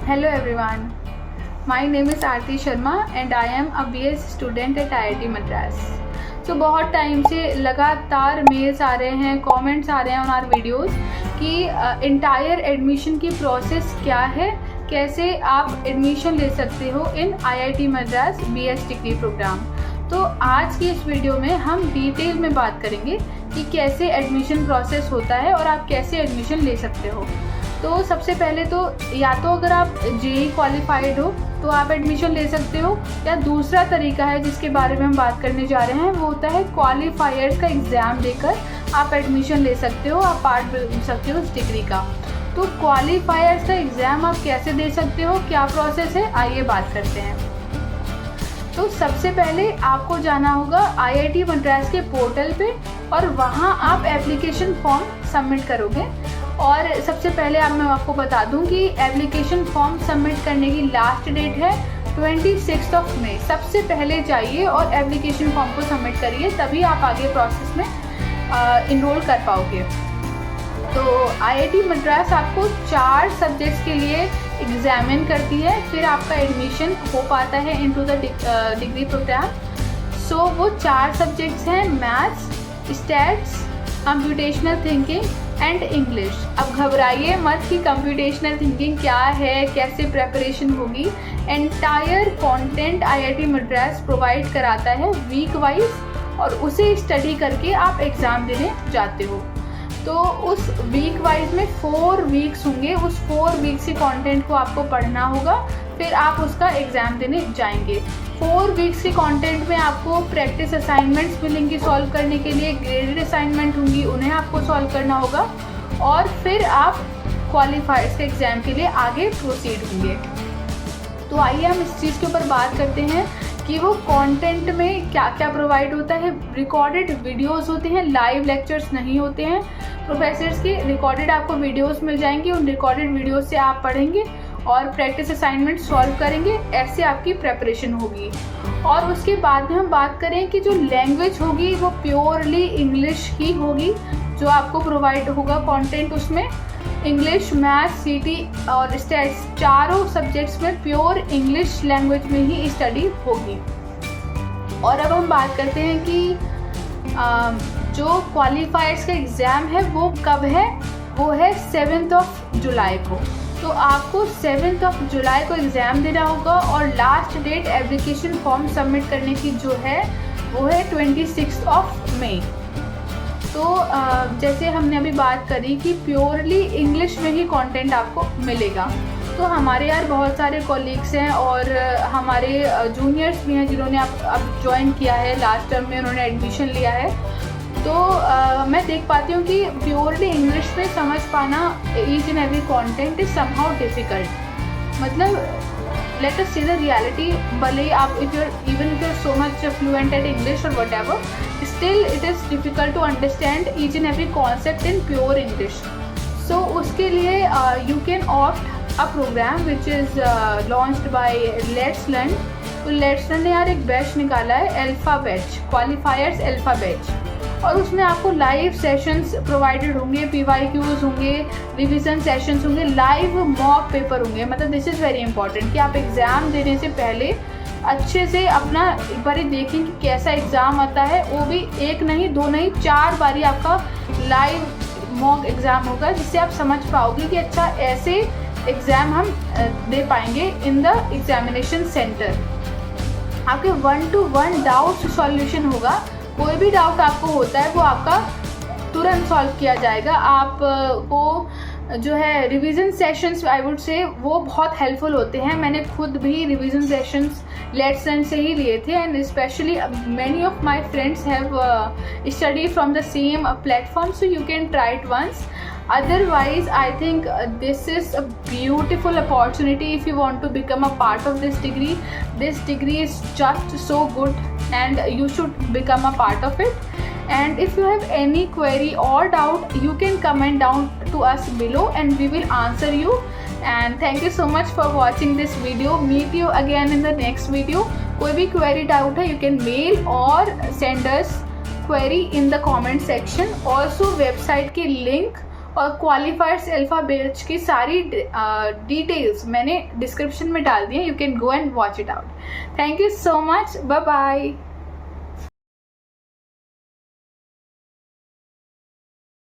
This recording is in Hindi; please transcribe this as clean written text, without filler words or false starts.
Hello everyone, my name is Aarti Sharma and I am a BS student at IIT Madras. तो बहुत टाइम से लगातार मेल्स आ रहे हैं, कमेंट्स आ रहे हैं ऑन आवर वीडियोस कि इंटायर एडमिशन की प्रोसेस क्या है, कैसे आप एडमिशन ले सकते हो in IIT Madras BS degree program. तो आज की इस वीडियो में हम डिटेल में बात करेंगे कि कैसे एडमिशन प्रोसेस होता है और आप कैसे एडमिशन ले सकते हो। तो सबसे पहले तो या तो अगर आप JEE क्वालिफाइड हो तो आप एडमिशन ले सकते हो, या दूसरा तरीका है जिसके बारे में हम बात करने जा रहे हैं वो होता है क्वालिफायर्स का एग्ज़ाम देकर आप एडमिशन ले सकते हो, आप पार्ट ले सकते हो उस डिग्री का। तो क्वालिफायर्स का एग्ज़ाम आप कैसे दे सकते हो, क्या प्रोसेस है, आइए बात करते हैं। तो सबसे पहले आपको जाना होगा IIT मद्रास के पोर्टल पे और वहाँ आप एप्लीकेशन फॉर्म सबमिट करोगे। और सबसे पहले मैं आपको बता दूं कि एप्लीकेशन फॉर्म सबमिट करने की लास्ट डेट है 26 मई। सबसे पहले जाइए और एप्लीकेशन फॉर्म को सबमिट करिए, तभी आप आगे प्रोसेस में इनरोल कर पाओगे। तो IIT मद्रास आपको 4 सब्जेक्ट्स के लिए एग्जामिन करती है, फिर आपका एडमिशन हो पाता है इनटू द डिग्री प्रोग्राम। सो वो 4 सब्जेक्ट्स हैं maths, stats, computational thinking and English. अब घबराइए मत कि कंप्यूटेशनल थिंकिंग क्या है, कैसे प्रेपरेशन होगी। Entire content IIT Madras provide कराता है वीक वाइज और उसे स्टडी करके आप एग्ज़ाम देने जाते हो। तो उस वीक वाइज में 4 वीक्स होंगे, उस 4 वीक्स के कंटेंट को आपको पढ़ना होगा, फिर आप उसका एग्ज़ाम देने जाएंगे। 4 वीक्स के कंटेंट में आपको प्रैक्टिस असाइनमेंट्स मिलेंगी सॉल्व करने के लिए, ग्रेडेड असाइनमेंट होंगी, उन्हें आपको सॉल्व करना होगा और फिर आप क्वालिफायर्स के एग्ज़ाम के लिए आगे प्रोसीड होंगे। तो आइए हम इस चीज़ के ऊपर बात करते हैं कि वो कंटेंट में क्या क्या प्रोवाइड होता है। रिकॉर्डेड वीडियोस होते हैं, लाइव लेक्चर्स नहीं होते हैं। प्रोफेसर्स के रिकॉर्डेड आपको वीडियोस मिल जाएंगे, उन रिकॉर्डेड वीडियोस से आप पढ़ेंगे और प्रैक्टिस असाइनमेंट सॉल्व करेंगे, ऐसे आपकी प्रेपरेशन होगी। और उसके बाद में हम बात करें कि जो लैंग्वेज होगी वो प्योरली इंग्लिश ही होगी, जो आपको प्रोवाइड होगा कंटेंट उसमें इंग्लिश, मैथ्स, CT और स्टैट्स, चारों सब्जेक्ट्स में प्योर इंग्लिश लैंग्वेज में ही स्टडी होगी। और अब हम बात करते हैं कि जो क्वालिफायर्स का एग्ज़ाम है वो कब है, वो है 7 जुलाई को। तो आपको 7 जुलाई को एग्ज़ाम देना होगा और last date application form submit करने की जो है वो है 26 मई। तो जैसे हमने अभी बात करी कि प्योरली इंग्लिश में ही कंटेंट आपको मिलेगा। तो हमारे यार बहुत सारे कॉलीग्स हैं और हमारे जूनियर्स भी हैं जिन्होंने अब ज्वाइन किया है, लास्ट टर्म में उन्होंने एडमिशन लिया है। तो मैं देख पाती हूँ कि प्योरली इंग्लिश में समझ पाना each and every content is somehow difficult. मतलब let us see the reality, भले आप if you are so much fluent at English और whatever, still it is difficult to understand each and every concept in pure English. So उसके लिए you can opt a programme which is launched by let's learn. तो लेट्स लर्न ने यार एक बैच निकाला है, alpha batch, qualifiers alpha batch, और उसमें आपको लाइव सेशंस प्रोवाइडेड होंगे, PYQs होंगे, रिवीजन सेशंस होंगे, लाइव मॉक पेपर होंगे। मतलब दिस इज़ वेरी इंपॉर्टेंट कि आप एग्ज़ाम देने से पहले अच्छे से अपना एक बार देखें कि कैसा एग्ज़ाम आता है। वो भी 1 नहीं 2 नहीं 4 बारी आपका लाइव मॉक एग्ज़ाम होगा, जिससे आप समझ पाओगे कि अच्छा ऐसे एग्ज़ाम हम दे पाएंगे इन द एग्जामिनेशन सेंटर। आपके 1-to-1 डाउट सॉल्यूशन होगा, कोई भी डाउट आपको होता है वो आपका तुरंत सॉल्व किया जाएगा। आपको जो है revision sessions I would say वो बहुत हेल्पफुल होते हैं। मैंने खुद भी रिवीजन सेशंस लेट्स लर्न से ही लिए थे and specially many of my friends have study from the same platform, so you can try it once. Otherwise, I think this is a beautiful opportunity if you want to become a part of this degree. This degree is just so good and you should become a part of it. And if you have any query or doubt, you can comment down to us below and we will answer you. And thank you so much for watching this video. Meet you again in the next video. कोई भी query doubt है, you can mail or send us query in the comment section. Also website की link और क्वालिफायर्स अल्फा बैच की सारी डिटेल्स मैंने डिस्क्रिप्शन में डाल दी है. You can go and watch it out. Thank you so much. Bye bye.